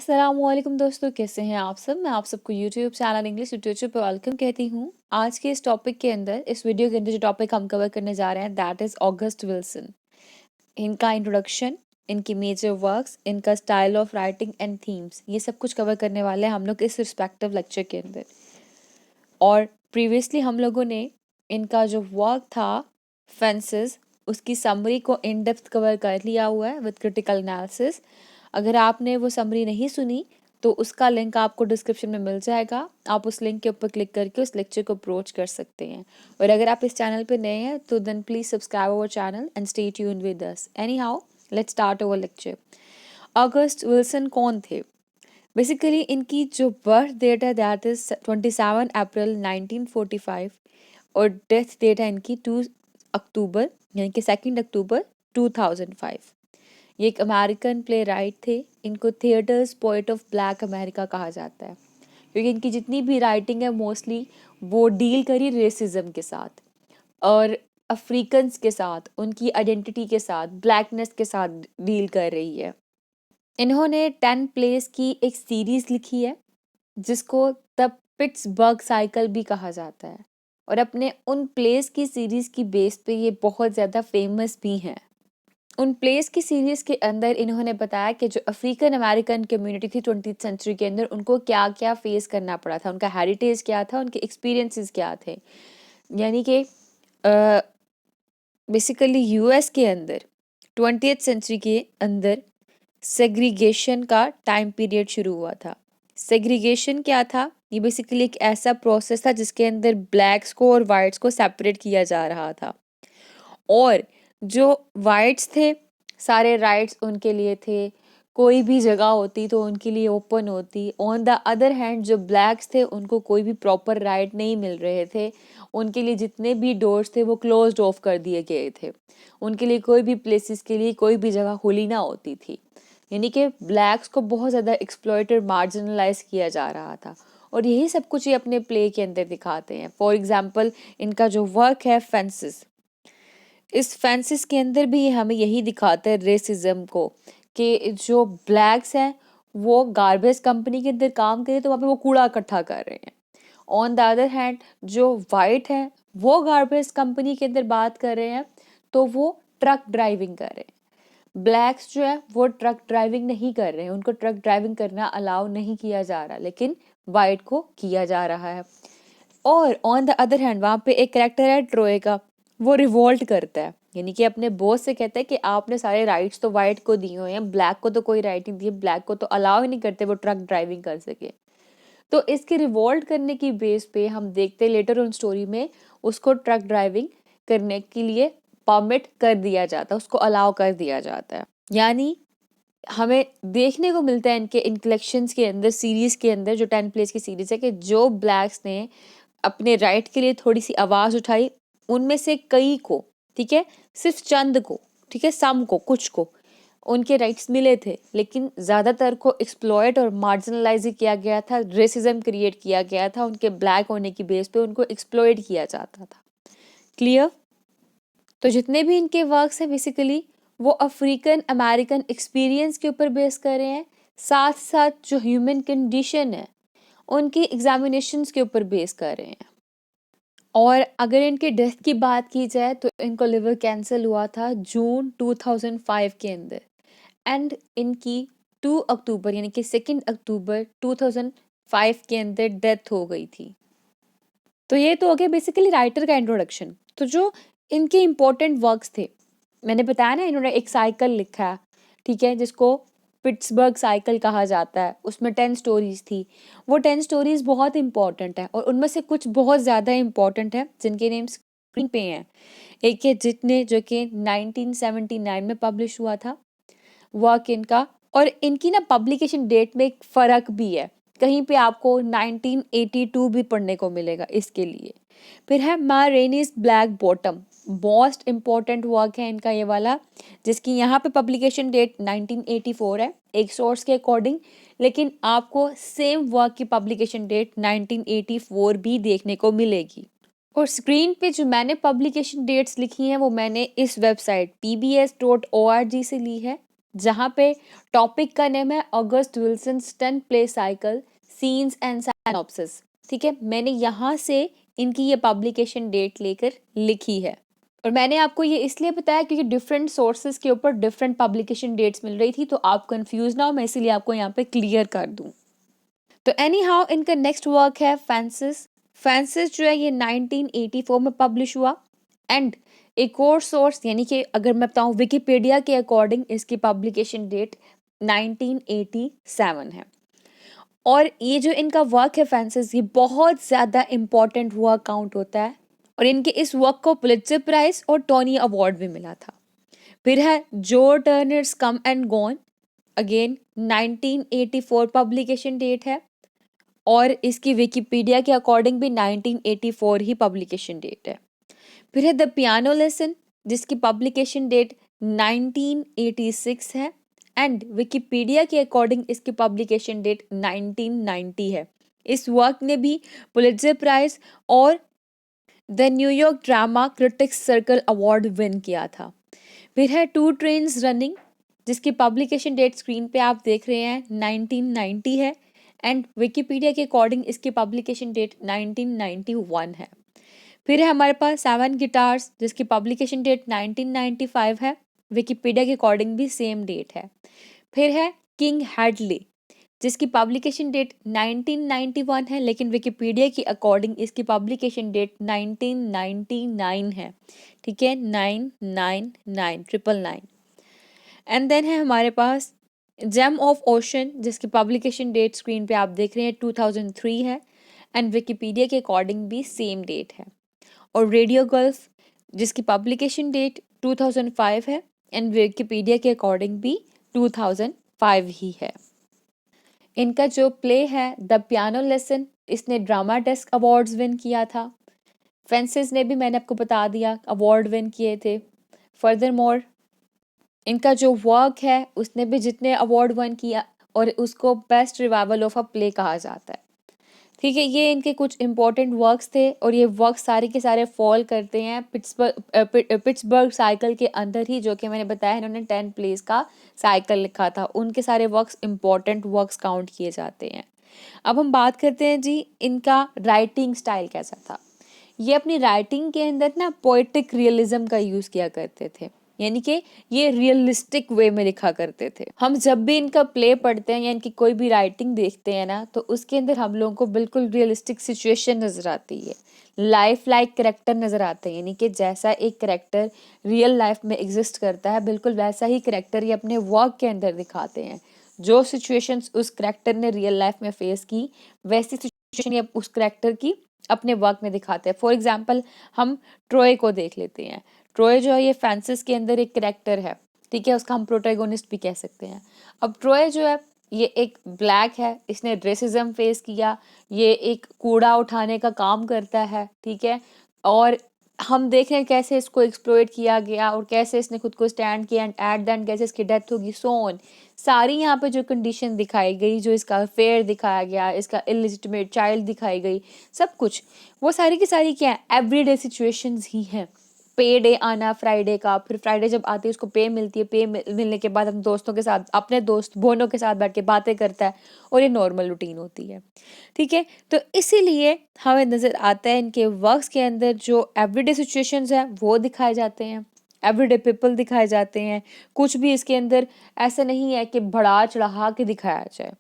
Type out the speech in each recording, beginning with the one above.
अस्सलामुअलैकुम दोस्तों, कैसे हैं आप सब। मैं आप सबको यूट्यूब चैनल इंग्लिश लिटरेचर पे वेलकम कहती हूँ। आज के इस टॉपिक के अंदर, इस वीडियो के अंदर जो टॉपिक हम कवर करने जा रहे हैं दैट इज़ ऑगस्ट विल्सन। इनका इंट्रोडक्शन, इनकी मेजर वर्क्स, इनका style of writing and themes, ये सब कुछ कवर करने वाले हैं हम लोग इस रिस्पेक्टिव लेक्चर के अंदर। और प्रीवियसली हम लोगों ने इनका जो वर्क था फेंसेस, उसकी समरी को इन डेप्थ कवर कर लिया हुआ है विद क्रिटिकल एनालिसिस। अगर आपने वो समरी नहीं सुनी तो उसका लिंक आपको डिस्क्रिप्शन में मिल जाएगा। आप उस लिंक के ऊपर क्लिक करके उस लेक्चर को अप्रोच कर सकते हैं। और अगर आप इस चैनल पे नए हैं तो then please subscribe our channel and stay tuned with us. Anyhow, let's start our lecture. August Wilson कौन थे? बेसिकली इनकी जो बर्थ डेट है दैट इज 27 अप्रैल 1945 और डेथ डेट है इनकी 2 अक्टूबर यानी कि 2 अक्टूबर 2005। ये एक अमेरिकन प्ले राइट थे। इनको theatres poet of black America कहा जाता है क्योंकि इनकी जितनी भी राइटिंग है मोस्टली वो डील करी रेसिज्म के साथ और अफ्रीकन्स के साथ, उनकी आइडेंटिटी के साथ, ब्लैकनेस के साथ डील कर रही है। इन्होंने 10 प्लेस की एक सीरीज लिखी है जिसको द पिट्सबर्ग साइकिल भी कहा जाता है और अपने उन प्लेस की सीरीज की बेस पे ये बहुत ज़्यादा फेमस भी हैं। उन प्लेस की सीरीज के अंदर इन्होंने बताया कि जो अफ्रीकन अमेरिकन कम्युनिटी थी 20th सेंचुरी के अंदर, उनको क्या क्या फेस करना पड़ा था, उनका हेरिटेज क्या था, उनके एक्सपीरियंसेस क्या थे। यानी कि बेसिकली यूएस के अंदर 20th सेंचुरी के अंदर सेग्रीगेशन का टाइम पीरियड शुरू हुआ था। सेग्रीगेशन क्या था? ये बेसिकली एक ऐसा प्रोसेस था जिसके अंदर ब्लैक्स को और वाइट्स को सेपरेट किया जा रहा था और जो वाइट्स थे सारे राइट्स उनके लिए थे, कोई भी जगह होती तो उनके लिए ओपन होती। ऑन द अदर हैंड जो ब्लैक्स थे उनको कोई भी प्रॉपर राइट नहीं मिल रहे थे, उनके लिए जितने भी डोर्स थे वो क्लोज्ड ऑफ कर दिए गए थे, उनके लिए कोई भी प्लेसेस के लिए कोई भी जगह खुली ना होती थी। यानी कि ब्लैक्स को बहुत ज़्यादा एक्सप्लॉइटेड, मार्जिनलाइज किया जा रहा था और यही सब कुछ ये अपने प्ले के अंदर दिखाते हैं। फॉर एग्जाम्पल इनका जो वर्क है फेंसेस, इस फेंसेस के अंदर भी हमें यही दिखाता है रेसिज्म को कि जो ब्लैक्स हैं वो गार्बेज कंपनी के अंदर काम करे तो वहाँ पे वो कूड़ा इकट्ठा कर रहे हैं। ऑन द अदर हैंड जो वाइट है वो गार्बेज कंपनी के अंदर बात कर रहे हैं तो वो ट्रक ड्राइविंग कर रहे हैं। ब्लैक्स जो है वो ट्रक ड्राइविंग नहीं कर रहे हैं, उनको ट्रक ड्राइविंग करना अलाउ नहीं किया जा रहा, लेकिन वाइट को किया जा रहा है। और ऑन द अदर हैंड वहाँ पे एक कैरेक्टर है ट्रोए का, वो रिवोल्ट करता है, यानी कि अपने बॉस से कहता है कि आपने सारे राइट्स तो वाइट को दिए हुए हैं, ब्लैक को तो कोई राइट नहीं दिए, ब्लैक को तो अलाउ ही नहीं करते वो ट्रक ड्राइविंग कर सके। तो इसके रिवोल्ट करने की बेस पे हम देखते लेटर ऑन स्टोरी में उसको ट्रक ड्राइविंग करने के लिए परमिट कर दिया जाता है, उसको अलाउ कर दिया जाता है। यानी हमें देखने को मिलता है इनके इन कलेक्शंस के अंदर, सीरीज के अंदर जो 10 प्लेस की सीरीज है, कि जो ब्लैक्स ने अपने राइट के लिए थोड़ी सी आवाज़ उठाई, उनमें से कई को, ठीक है, सिर्फ चंद को, ठीक है, सम को, कुछ को उनके राइट्स मिले थे, लेकिन ज़्यादातर को एक्सप्लॉयट और मार्जिनलाइज किया गया था, रेसिज्म क्रिएट किया गया था, उनके ब्लैक होने की बेस पे उनको एक्सप्लॉयट किया जाता था। क्लियर? तो जितने भी इनके वर्क्स हैं बेसिकली वो अफ्रीकन अमेरिकन एक्सपीरियंस के ऊपर बेस कर रहे हैं, साथ साथ जो ह्यूमन कंडीशन है उनकी एग्जामिनेशंस के ऊपर बेस कर रहे हैं। और अगर इनके डेथ की बात की जाए तो इनको लिवर कैंसर हुआ था जून 2005 के अंदर एंड इनकी 2 अक्टूबर यानी कि 2 अक्टूबर 2005 के अंदर डेथ हो गई थी। तो ये तो हो गया बेसिकली राइटर का इंट्रोडक्शन। तो जो इनके इम्पोर्टेंट वर्क्स थे, मैंने बताया ना इन्होंने एक साइकिल लिखा है, ठीक है, जिसको पिट्सबर्ग साइकिल कहा जाता है, उसमें 10 स्टोरीज थी। वो 10 स्टोरीज बहुत इंपॉर्टेंट है और उनमें से कुछ बहुत ज़्यादा इंपॉर्टेंट है जिनके नेम स्क्रीन पे हैं। एक है जितने, जो कि 1979 में पब्लिश हुआ था वर्क इनका, और इनकी ना पब्लिकेशन डेट में एक फ़र्क भी है, कहीं पे आपको 1982 भी पढ़ने को मिलेगा इसके लिए। फिर है Ma Rainey's black bottom, most important work है इनका ये वाला, जिसकी यहाँ पे पब्लिकेशन डेट 1984 है एक सोर्स के अकॉर्डिंग, लेकिन आपको सेम वर्क की पब्लिकेशन डेट 1984 भी देखने को मिलेगी। और स्क्रीन पे जो मैंने पब्लिकेशन डेट्स लिखी हैं वो मैंने इस वेबसाइट pbs.org से ली है, जहाँ पे टॉपिक का नेम है August Wilson's 10 play cycle scenes and synopsis. ठीक है, मैंने यहाँ से इनकी ये पब्लिकेशन डेट लेकर लिखी है और मैंने आपको ये इसलिए बताया क्योंकि डिफरेंट सोर्सेज के ऊपर डिफरेंट पब्लिकेशन डेट्स मिल रही थी, तो आप कंफ्यूज ना हो, मैं इसीलिए आपको यहाँ पे क्लियर कर दूँ। तो एनी हाउ इनका नेक्स्ट वर्क है फैंसिस। फैंसिस जो है ये 1984 में पब्लिश हुआ एंड एक और सोर्स यानी कि अगर मैं बताऊं विकिपीडिया के अकॉर्डिंग इसकी पब्लिकेशन डेट 1987 है। और ये जो इनका वर्क है फैंसिस, ये बहुत ज़्यादा इम्पॉर्टेंट वर्क काउंट होता है और इनके इस वर्क को पुलित्जर प्राइज और टोनी अवार्ड भी मिला था। फिर है Joe Turner's come and gone, again 1984 publication date है और इसकी विकिपीडिया के अकॉर्डिंग भी 1984 ही पब्लिकेशन डेट है। फिर है द पियानो लेसन जिसकी पब्लिकेशन डेट 1986 है एंड विकिपीडिया के अकॉर्डिंग इसकी पब्लिकेशन डेट 1990 है। इस वर्क ने भी पुलित्जर प्राइज और the New York drama critics circle award win किया था। फिर है टू ट्रेन्स रनिंग जिसकी पब्लिकेशन डेट स्क्रीन पे आप देख रहे हैं 1990 है एंड विकिपीडिया के अकॉर्डिंग इसकी पब्लिकेशन डेट 1991 है। फिर है हमारे पास सेवन गिटार्स जिसकी पब्लिकेशन डेट 1995 है, विकिपीडिया के अकॉर्डिंग भी सेम डेट है। फिर है किंग हैडली जिसकी पब्लिकेशन डेट 1991 है लेकिन विकिपीडिया की अकॉर्डिंग इसकी पब्लिकेशन डेट 1999 है। ठीक है, 999 एंड देन है हमारे पास जेम ऑफ ओशन जिसकी पब्लिकेशन डेट स्क्रीन पे आप देख रहे हैं 2003 है एंड विकिपीडिया के अकॉर्डिंग भी सेम डेट है। और रेडियो गल्फ जिसकी पब्लिकेशन डेट 2005 है एंड विकिपीडिया के अकॉर्डिंग भी 2005 ही है। इनका जो प्ले है द पियानो लेसन, इसने ड्रामा डेस्क अवार्ड्स विन किया था। फेंसेस ने भी मैंने आपको बता दिया अवार्ड विन किए थे। फर्दर मोर इनका जो वर्क है उसने भी जितने अवार्ड विन किया और उसको best revival of a play कहा जाता है। ठीक है, ये इनके कुछ इंपॉर्टेंट वर्क्स थे और ये वर्क सारे के सारे फॉल करते हैं पिट्सबर्ग साइकिल के अंदर ही, जो कि मैंने बताया इन्होंने 10 प्लेस का साइकिल लिखा था। उनके सारे वर्क्स इंपॉर्टेंट वर्क्स काउंट किए जाते हैं। अब हम बात करते हैं जी इनका राइटिंग स्टाइल कैसा था। ये अपनी राइटिंग के अंदर ना पोएटिक रियलिज्म का यूज़ किया करते थे, यानी कि ये रियलिस्टिक वे में लिखा करते थे। हम जब भी इनका प्ले पढ़ते हैं या इनकी कोई भी राइटिंग देखते हैं ना, तो उसके अंदर हम लोगों को बिल्कुल रियलिस्टिक सिचुएशन नज़र आती है, लाइफ लाइक करेक्टर नज़र आते हैं, यानी कि जैसा एक करेक्टर रियल लाइफ में एग्जिस्ट करता है बिल्कुल वैसा ही करेक्टर ये अपने वर्क के अंदर दिखाते हैं। जो सिचुएशंस उस करेक्टर ने रियल लाइफ में फेस की वैसी सिचुएशन ये उस करेक्टर की अपने वर्क में दिखाते हैं। फॉर एग्जाम्पल हम ट्रोय को देख लेते हैं। ट्रोय जो है ये फैंसिस के अंदर एक करेक्टर है, ठीक है, उसका हम प्रोटैगोनिस्ट भी कह सकते हैं। अब ट्रोय जो है ये एक ब्लैक है, इसने रेसिज्म फेस किया, ये एक कूड़ा उठाने का काम करता है, ठीक है, और हम देख रहे हैं कैसे इसको एक्सप्लॉइट किया गया और कैसे इसने खुद को स्टैंड किया एंड एट द एंड कैसे इसकी डेथ होगी, सो ऑन। सारी यहाँ पे जो कंडीशन दिखाई गई, जो इसका अफेयर दिखाया गया, इसका इलिजिटिमेट चाइल्ड दिखाई गई, सब कुछ वो सारी की सारी क्या है, एवरीडे सिचुएशंस ही हैं। पे डे आना फ्राइडे का, फिर फ्राइडे जब आती है उसको पे मिलती है, पे मिलने के बाद हम दोस्तों के साथ अपने दोस्त बोनों के साथ बैठ के बातें करता है और ये नॉर्मल रूटीन होती है। ठीक है, तो इसीलिए हमें नज़र आता है इनके वर्क्स के अंदर जो एवरीडे सिचुएशंस हैं वो दिखाए जाते हैं, एवरीडे पीपल दिखाए जाते हैं। कुछ भी इसके अंदर ऐसा नहीं है कि बढ़ा चढ़ा के दिखाया जाए।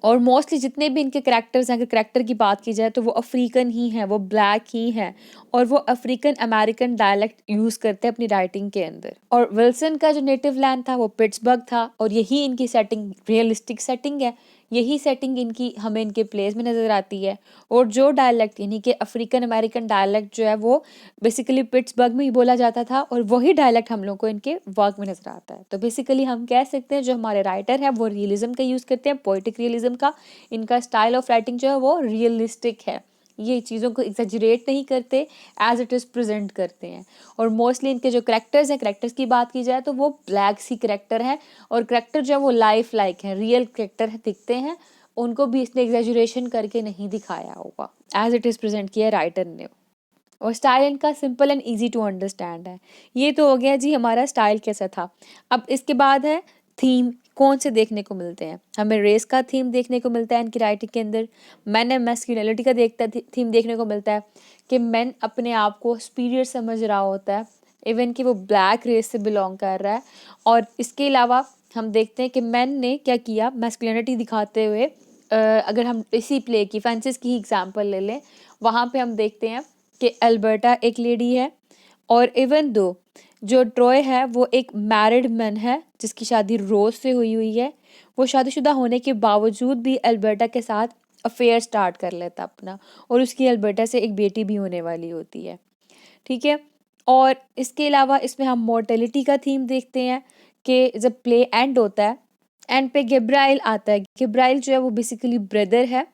और मोस्टली जितने भी इनके कैरेक्टर्स हैं, अगर कैरेक्टर की बात की जाए तो वो अफ्रीकन ही हैं, वो ब्लैक ही हैं और वो अफ्रीकन अमेरिकन डायलेक्ट यूज़ करते हैं अपनी राइटिंग के अंदर। और विल्सन का जो नेटिव लैंड था वो पिट्सबर्ग था और यही इनकी सेटिंग रियलिस्टिक सेटिंग है, यही सेटिंग इनकी हमें इनके प्लेस में नज़र आती है। और जो डायलेक्ट यानी कि अफ्रीकन अमेरिकन डायलेक्ट जो है वो बेसिकली पिट्सबर्ग में ही बोला जाता था और वही डायलेक्ट हम लोग को इनके वर्क में नज़र आता है। तो बेसिकली हम कह सकते हैं जो हमारे राइटर हैं वो रियलिज्म का यूज़ करते हैं, पोइटिक रियलिज्म का। इनका स्टाइल ऑफ राइटिंग जो है वो रियलिस्टिक है, ये चीज़ों को एग्जैजरेट नहीं करते, एज इट इज़ प्रेजेंट करते हैं। और मोस्टली इनके जो करेक्टर्स हैं, करेक्टर्स की बात की जाए तो वो ब्लैक सी करेक्टर हैं और करेक्टर जो है वो लाइफ लाइक हैं, रियल करेक्टर दिखते हैं, उनको भी इसने एग्जैजरेशन करके नहीं दिखाया होगा, एज इट इज़ प्रेजेंट किया राइटर ने। और स्टाइल इनका simple and easy to understand है। ये तो हो गया जी हमारा स्टाइल कैसा था। अब इसके बाद है थीम, कौन से देखने को मिलते हैं? हमें रेस का थीम देखने को मिलता है इनकी राइटिंग के अंदर। मैन एंड मैस्कुलिनिटी का थीम देखने को मिलता है कि मैन अपने आप को सुपीरियर समझ रहा होता है, इवन कि वो ब्लैक रेस से बिलोंग कर रहा है। और इसके अलावा हम देखते हैं कि मैन ने क्या किया, मैस्कुलिनिटी दिखाते हुए अगर हम इसी प्ले की फेंसिस की एग्जांपल ले लें, वहाँ पे हम देखते हैं कि अल्बर्टा एक लेडी है और इवन दो जो ट्रॉय है वो एक मैरिड मैन है जिसकी शादी रोज से हुई है। वो शादीशुदा होने के बावजूद भी अल्बर्टा के साथ अफेयर स्टार्ट कर लेता अपना, और उसकी अल्बर्टा से एक बेटी भी होने वाली होती है। ठीक है। और इसके अलावा इसमें हम मोर्टेलिटी का थीम देखते हैं कि जब प्ले एंड होता है, एंड पे गेब्राइल आता है। गेब्राइल जो है वो बेसिकली ब्रदर है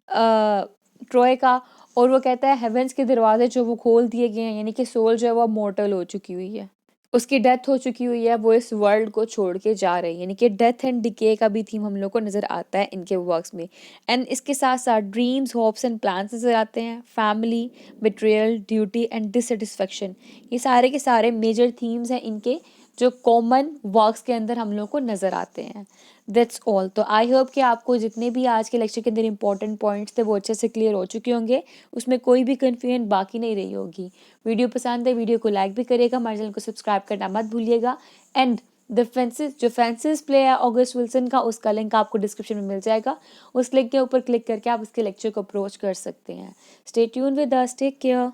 ट्रॉय का, और वो कहता है हेवेंस के दरवाजे जो वो खोल दिए गए हैं, यानी कि सोल जो है वो मॉर्टल हो चुकी हुई है, उसकी डेथ हो चुकी हुई है, वो इस वर्ल्ड को छोड़ के जा रही है। यानी कि डेथ एंड डिके का भी थीम हम लोग को नज़र आता है इनके वर्क्स में। एंड इसके साथ साथ ड्रीम्स, होप्स एंड प्लान्स नज़र आते हैं, family, betrayal, duty and dissatisfaction. ये सारे के सारे मेजर थीम्स हैं इनके, जो कॉमन वर्क्स के अंदर हम लोग को नज़र आते हैं। That's all. तो आई होप कि आपको जितने भी आज के लेक्चर के अंदर इंपॉर्टेंट पॉइंट्स थे वो अच्छे से क्लियर हो चुके होंगे, उसमें कोई भी कन्फ्यूजन बाकी नहीं रही होगी। वीडियो पसंद है, वीडियो को लाइक भी करिएगा, हमारे चैनल को सब्सक्राइब करना मत भूलिएगा। एंड द फेंसिस प्ले है ऑगस्ट विल्सन का, उसका लिंक आपको डिस्क्रिप्शन में मिल जाएगा। उस लिंक के ऊपर क्लिक करके आप उसके लेक्चर को अप्रोच कर सकते हैं। Stay tune with us, take care.